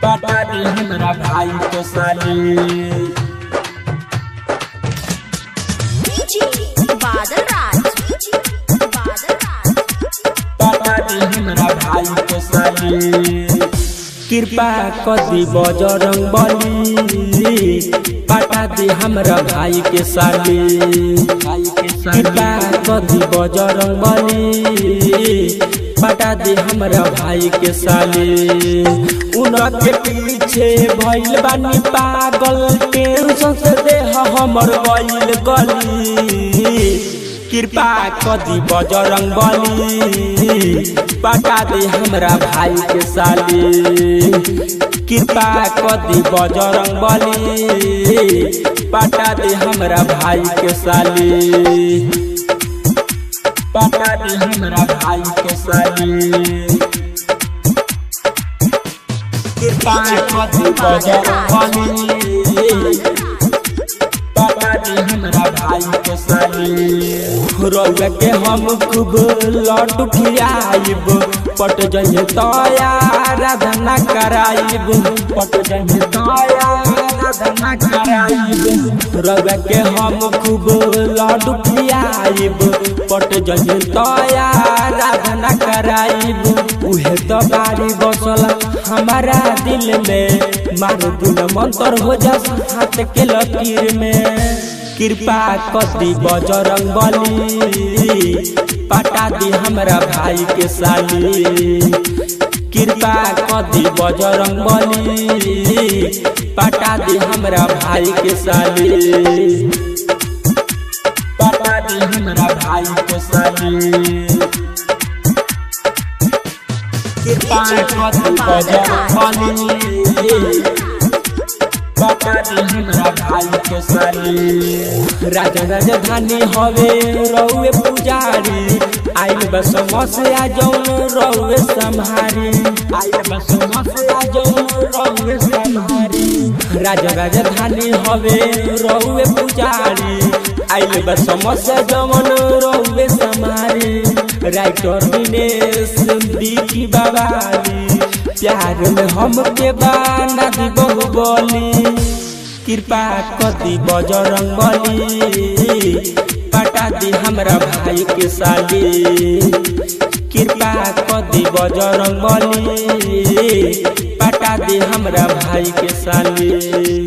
पटा दे हमरा भाई के साली। बादल राज पटा दे हमरा भाई के साली। कृपा कदी बजरंग बली, पटा दे हमरा भाई के साली। कृपा कदी बजरंग बली, पटा दे हमरा भाई के साली। उनके पीछे भइल बानी पागल, टेंशन से देह हमर गइल गली। कृपा कदी बजरंग बली, पटा दे हमरा भाई के साली। कृपा कदी बजरंग बली, पटा दे हमरा भाई के साली। पटा दे हमरा भाई के साली। कृपा कदी बजरंग बली, पटा दे हमरा भाई के साली। रोज के हम खूब लड्डू खियाइब, पट जहे तया राधना कराइब। पट जहे तया राधना कराइब। रोज के हम खूब लड्डू खियाइब, पट जहे तया राधना कराइब। उहे तो बारी बसल हमारा दिल में, मार दिन मंत्र हो जा हाथ के लकीर में। कृपा कदी बजरंग बली, पटा दे हमरा भाई के साली। कृपा कदी बजरंग बली, पटा दे हमरा भाई के साली। पटा दे हमरा भाई के साली। कृपा कदी बजरंग बली, पटा दे हमरा भाई के साली। राजा राजधानी हवे रउए पुजारी, आइल बस समस्या जौन रउए संहारी। आइल बस समस्या जौन रउए संहारी। राजा राजधानी हवे रउए पुजारी, आइल बस समस्या जौन रउए संहारी। राइटर दिनेश बिकी बाबाली, प्यार में हमके बाना दी बहुबली। कृपा कदी बजरंग बली, पटा दे हमरा भाई के साली। कृपा कदी बजरंग बली, पटा दे हमरा भाई के साली।